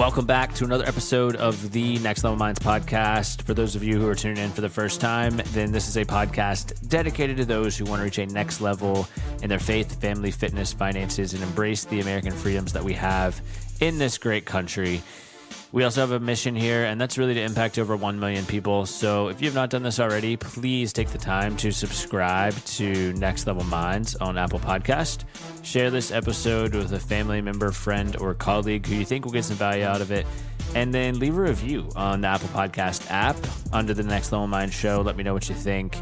Welcome back to another episode of the Next Level Minds podcast. For those of you who are tuning in for the first time, then this is a podcast dedicated to those who want to reach a next level in their faith, family, fitness, finances, and embrace the American freedoms that we have in this great country. We also have a mission here, and that's really to impact over 1 million people. So if you have not done this already, please take the time to subscribe to Next Level Minds on Apple Podcast. Share this episode with a family member, friend, or colleague who you think will get some value out of it. And then leave a review on the Apple Podcast app under the Next Level Minds show. Let me know what you think.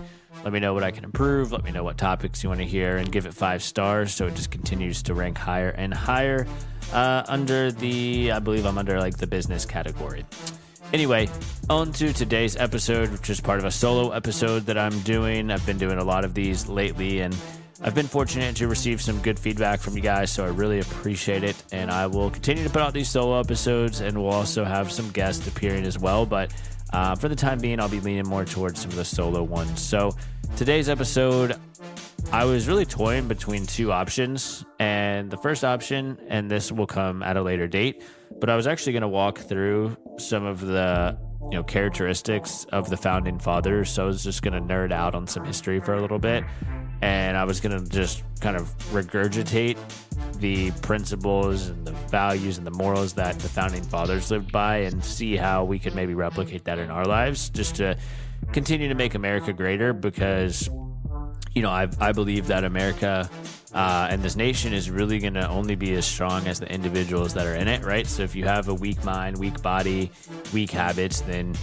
Let me know what I can improve. Let me know what topics you want to hear, and give it 5 stars so it just continues to rank higher and higher. I believe I'm under like the business category. Anyway, on to today's episode, which is part of a solo episode that I'm doing. I've been doing a lot of these lately, and I've been fortunate to receive some good feedback from you guys, so I really appreciate it. And I will continue to put out these solo episodes, and we'll also have some guests appearing as well. But for the time being, I'll be leaning more towards some of the solo ones. So today's episode, I was really toying between 2 options, and the first option, and this will come at a later date, but I was actually going to walk through some of the characteristics of the founding fathers. So I was just going to nerd out on some history for a little bit, and I was going to just kind of regurgitate the principles and the values and the morals that the founding fathers lived by, and see how we could maybe replicate that in our lives, just to continue to make America greater. Because I believe that America and this nation is really going to only be as strong as the individuals that are in it, right? So if you have a weak mind, weak body, weak habits, then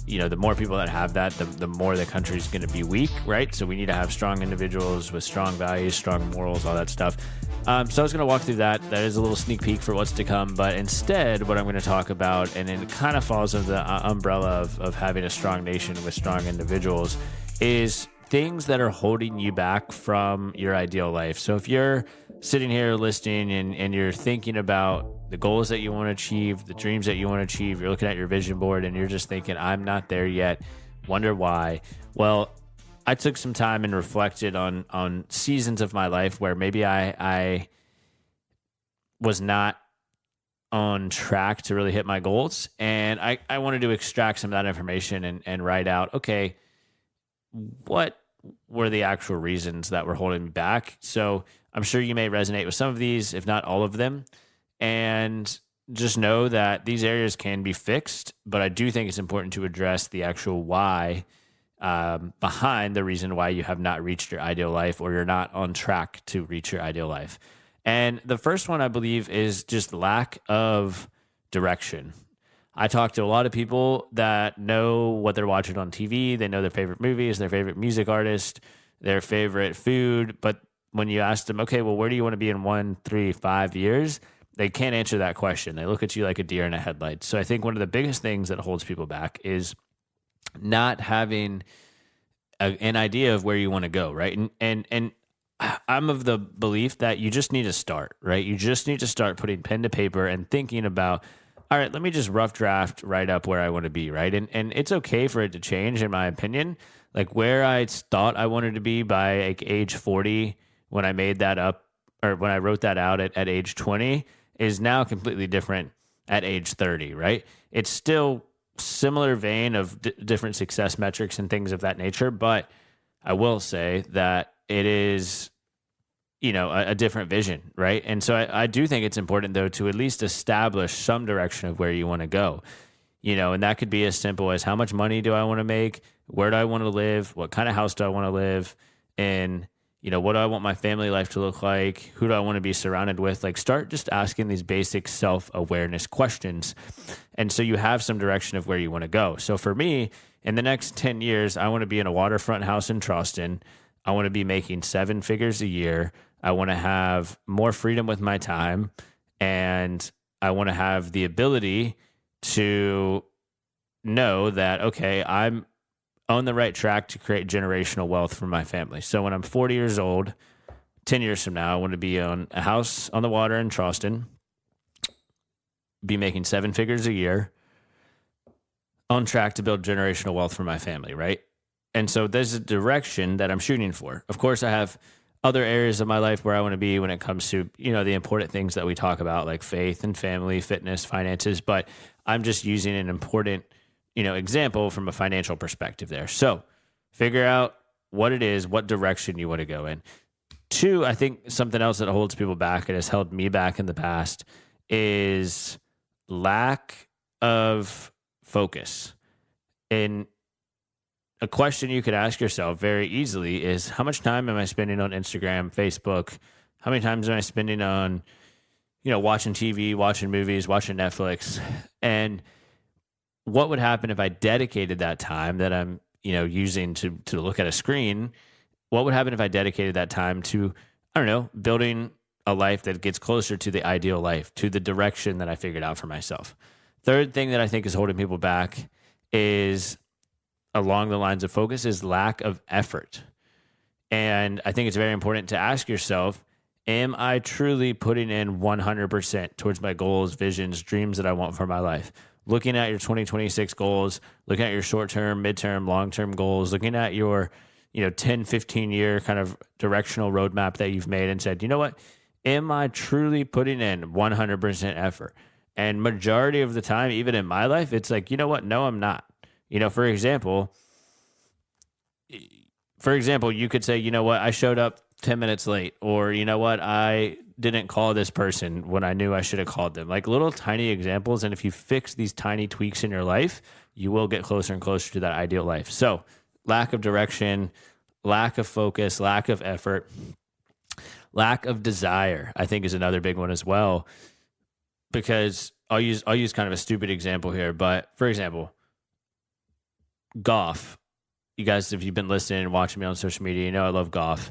the more people that have that, the more the country is going to be weak, right? So we need to have strong individuals with strong values, strong morals, all that stuff. So I was going to walk through that. That is a little sneak peek for what's to come. But instead, what I'm going to talk about, and it kind of falls under the umbrella of having a strong nation with strong individuals, is things that are holding you back from your ideal life. So if you're sitting here listening and you're thinking about the goals that you want to achieve, the dreams that you want to achieve, you're looking at your vision board and you're just thinking, I'm not there yet, wonder why. Well, I took some time and reflected on seasons of my life where maybe I was not on track to really hit my goals. And I wanted to extract some of that information and write out, okay, what were the actual reasons that were holding me back? So I'm sure you may resonate with some of these, if not all of them. And just know that these areas can be fixed, but I do think it's important to address the actual why behind the reason why you have not reached your ideal life, or you're not on track to reach your ideal life. And the first one, I believe, is just lack of direction. I talk to a lot of people that know what they're watching on TV. They know their favorite movies, their favorite music artist, their favorite food. But when you ask them, okay, well, where do you want to be in 1, 3, 5 years? They can't answer that question. They look at you like a deer in a headlight. So I think one of the biggest things that holds people back is not having an idea of where you want to go, right? And I'm of the belief that you just need to start, right? You just need to start putting pen to paper and thinking about, all right, let me just rough draft right up where I want to be, right? And it's okay for it to change, in my opinion. Like where I thought I wanted to be by like age 40 when I made that up, or when I wrote that out at age 20, is now completely different at age 30, right? It's still similar vein of different success metrics and things of that nature, but I will say that it is a different vision, right? And so I do think it's important, though, to at least establish some direction of where you want to go, and that could be as simple as, how much money do I want to make? Where do I want to live? What kind of house do I want to live in? What do I want my family life to look like? Who do I want to be surrounded with? Like, start just asking these basic self-awareness questions. And so you have some direction of where you want to go. So for me, in the next 10 years, I want to be in a waterfront house in Charleston. I want to be making 7 figures a year. I want to have more freedom with my time, and I want to have the ability to know that, okay, I'm on the right track to create generational wealth for my family. So when I'm 40 years old, 10 years from now, I want to be on a house on the water in Charleston, be making 7 figures a year, on track to build generational wealth for my family, right? And so there's a direction that I'm shooting for. Of course, I have other areas of my life where I want to be when it comes to, the important things that we talk about, like faith and family, fitness, finances. But I'm just using an important, example from a financial perspective there. So figure out what it is, what direction you want to go in. Two, I think something else that holds people back and has held me back in the past is lack of focus. And a question you could ask yourself very easily is, how much time am I spending on Instagram, Facebook? How many times am I spending on, watching TV, watching movies, watching Netflix? And what would happen if I dedicated that time that I'm, using to look at a screen? What would happen if I dedicated that time to, building a life that gets closer to the ideal life, to the direction that I figured out for myself? Third thing that I think is holding people back is along the lines of focus is lack of effort. And I think it's very important to ask yourself, am I truly putting in 100% towards my goals, visions, dreams that I want for my life? Looking at your 2026 goals, looking at your short-term, midterm, long-term goals, looking at your 10, 15-year kind of directional roadmap that you've made and said, you know what, am I truly putting in 100% effort? And majority of the time, even in my life, it's like, you know what, no, I'm not. For example, you could say, you know what, I showed up 10 minutes late, or you know what, I didn't call this person when I knew I should have called them. Like little tiny examples. And if you fix these tiny tweaks in your life, you will get closer and closer to that ideal life. So lack of direction, lack of focus, lack of effort, lack of desire, I think is another big one as well. Because I'll use kind of a stupid example here, but for example, golf. You guys, if you've been listening and watching me on social media, you know I love golf.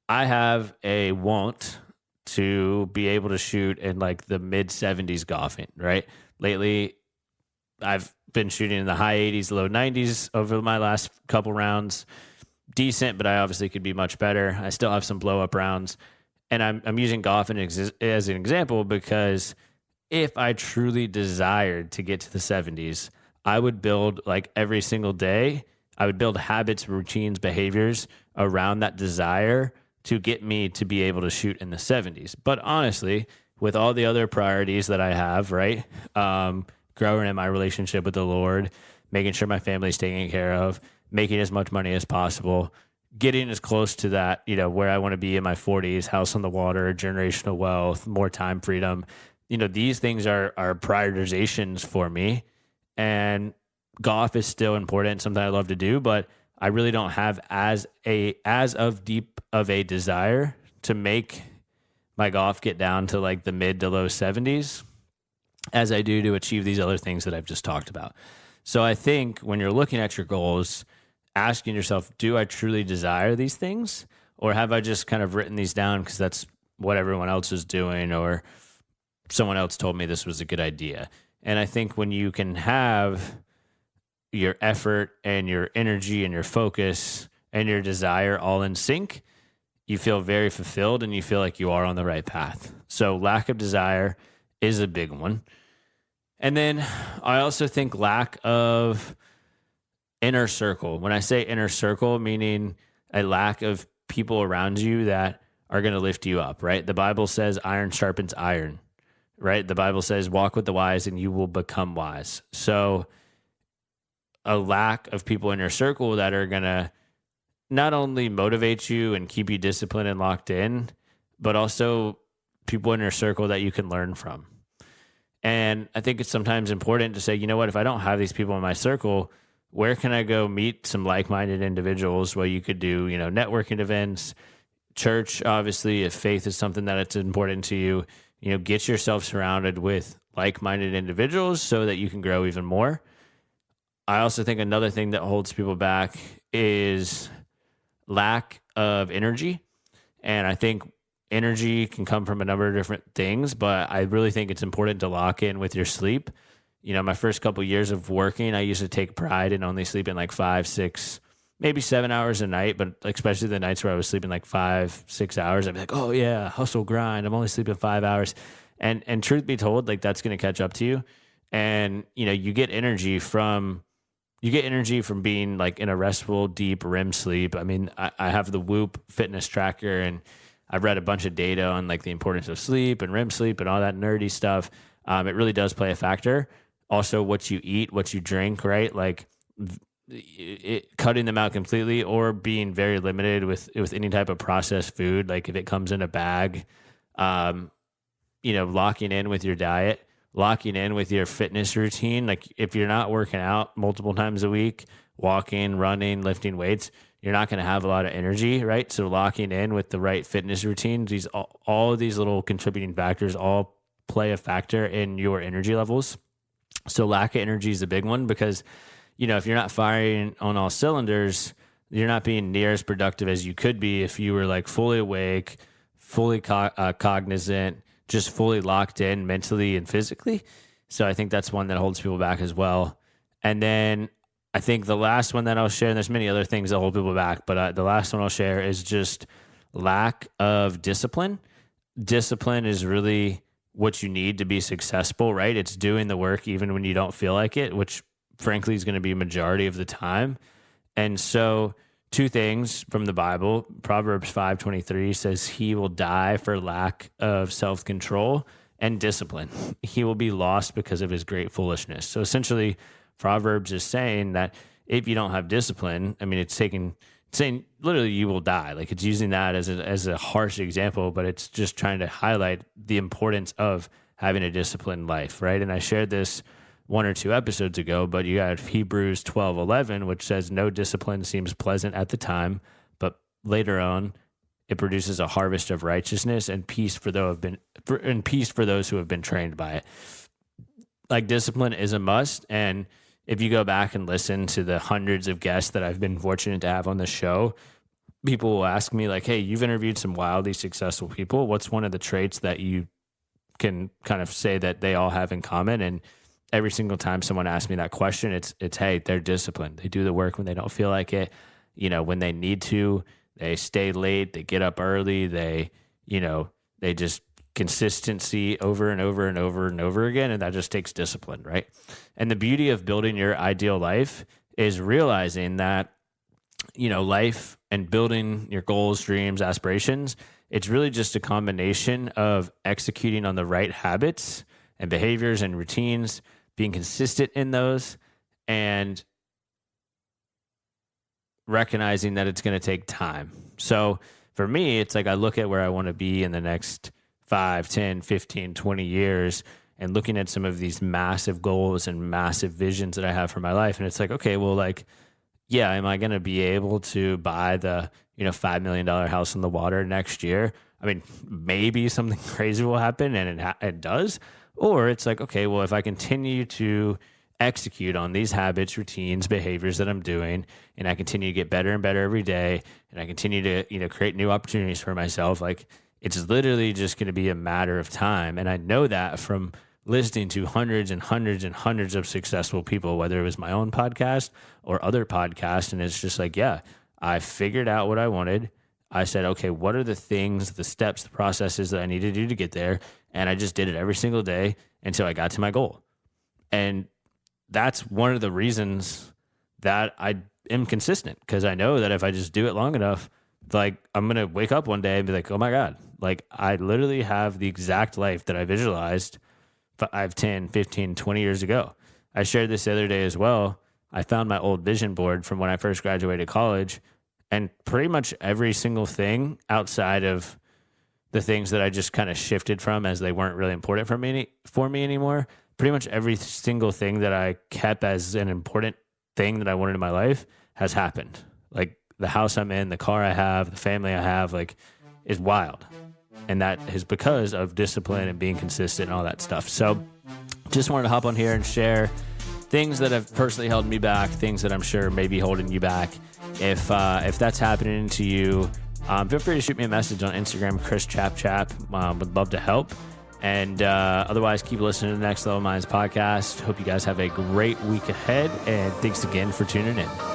I have a want to be able to shoot in like the mid 70s golfing, right? Lately, I've been shooting in the high 80s, low 90s over my last couple rounds. Decent, but I obviously could be much better. I still have some blow up rounds. And I'm using golf as an example because if I truly desired to get to the 70s, I would build like every single day, I would build habits, routines, behaviors around that desire to get me to be able to shoot in the 70s. But honestly, with all the other priorities that I have, right? Growing in my relationship with the Lord, making sure my family's taken care of, making as much money as possible, getting as close to that, where I want to be in my 40s, house on the water, generational wealth, more time freedom. These things are prioritizations for me. And golf is still important, something I love to do, but I really don't have as of deep of a desire to make my golf get down to like the mid to low 70s as I do to achieve these other things that I've just talked about. So I think when you're looking at your goals, asking yourself, do I truly desire these things? Or have I just kind of written these down because that's what everyone else is doing, or someone else told me this was a good idea? And I think when you can have your effort and your energy and your focus and your desire all in sync, you feel very fulfilled and you feel like you are on the right path. So lack of desire is a big one. And then I also think lack of inner circle. When I say inner circle, meaning a lack of people around you that are going to lift you up, right? The Bible says iron sharpens iron, right? The Bible says walk with the wise and you will become wise. So a lack of people in your circle that are going to not only motivate you and keep you disciplined and locked in, but also people in your circle that you can learn from. And I think it's sometimes important to say, you know what, if I don't have these people in my circle, where can I go meet some like-minded individuals? Well, you could do, networking events, church, obviously, if faith is something that it's important to you, get yourself surrounded with like-minded individuals so that you can grow even more. I also think another thing that holds people back is lack of energy. And I think energy can come from a number of different things, but I really think it's important to lock in with your sleep. My first couple of years of working, I used to take pride in only sleeping like 5, 6, maybe 7 hours a night, but especially the nights where I was sleeping like 5, 6 hours, I'd be like, oh yeah, hustle, grind. I'm only sleeping 5 hours. And truth be told, like that's going to catch up to you. And, you get energy from you get energy from being like in a restful, deep REM sleep. I mean, I have the Whoop fitness tracker, and I've read a bunch of data on like the importance of sleep and REM sleep and all that nerdy stuff. It really does play a factor. Also, what you eat, what you drink, right? Like cutting them out completely or being very limited with any type of processed food. Like if it comes in a bag, locking in with your diet, locking in with your fitness routine. Like if you're not working out multiple times a week, walking, running, lifting weights, you're not going to have a lot of energy, right? So locking in with the right fitness routines, all of these little contributing factors all play a factor in your energy levels. So lack of energy is a big one because, if you're not firing on all cylinders, you're not being near as productive as you could be if you were like fully awake, fully cognizant, just fully locked in mentally and physically. So I think that's one that holds people back as well. And then I think the last one that I'll share, and there's many other things that hold people back, but the last one I'll share is just lack of discipline. Discipline is really what you need to be successful, right? It's doing the work even when you don't feel like it, which frankly is going to be a majority of the time. And so 2 things from the Bible. Proverbs 5:23 says, he will die for lack of self-control and discipline. He will be lost because of his great foolishness. So essentially, Proverbs is saying that if you don't have discipline, I mean, it's saying literally you will die. Like it's using that as a harsh example, but it's just trying to highlight the importance of having a disciplined life, right? And I shared this 1 or 2 episodes ago, but you got Hebrews 12:11, which says no discipline seems pleasant at the time, but later on it produces a harvest of righteousness and peace for those who have been trained by it. Like discipline is a must. And if you go back and listen to the hundreds of guests that I've been fortunate to have on the show, people will ask me like, hey, you've interviewed some wildly successful people. What's one of the traits that you can kind of say that they all have in common? And every single time someone asks me that question, it's, hey, they're disciplined. They do the work when they don't feel like it. When they need to, they stay late, they get up early, they just consistency over and over and over and over again. And that just takes discipline, right? And the beauty of building your ideal life is realizing that, life and building your goals, dreams, aspirations, it's really just a combination of executing on the right habits and behaviors and routines, being consistent in those, and recognizing that it's going to take time. So for me, it's like I look at where I want to be in the next 5, 10, 15, 20 years and looking at some of these massive goals and massive visions that I have for my life. And it's like, okay, well, like, yeah, am I going to be able to buy the, $5 million house on the water next year? I mean, maybe something crazy will happen and it does. Or it's like, okay, well, if I continue to execute on these habits, routines, behaviors that I'm doing, and I continue to get better and better every day, and I continue to, create new opportunities for myself, like it's literally just going to be a matter of time. And I know that from listening to hundreds and hundreds and hundreds of successful people, whether it was my own podcast or other podcasts. And it's just like, yeah, I figured out what I wanted. I said, okay, what are the things, the steps, the processes that I need to do to get there? And I just did it every single day until I got to my goal. And that's one of the reasons that I am consistent, because I know that if I just do it long enough, like I'm going to wake up one day and be like, oh my God, like I literally have the exact life that I visualized 5, 10, 15, 20 years ago. I shared this the other day as well. I found my old vision board from when I first graduated college, and pretty much every single thing outside of the things that I just kind of shifted from as they weren't really important for me anymore, pretty much every single thing that I kept as an important thing that I wanted in my life has happened. Like the house I'm in, the car I have, the family I have, like is wild. And that is because of discipline and being consistent and all that stuff. So just wanted to hop on here and share things that have personally held me back, things that I'm sure may be holding you back. If that's happening to you, feel free to shoot me a message on Instagram, Chris Chap. Would love to help. And otherwise, keep listening to the Next Level Minds podcast. Hope you guys have a great week ahead. And thanks again for tuning in.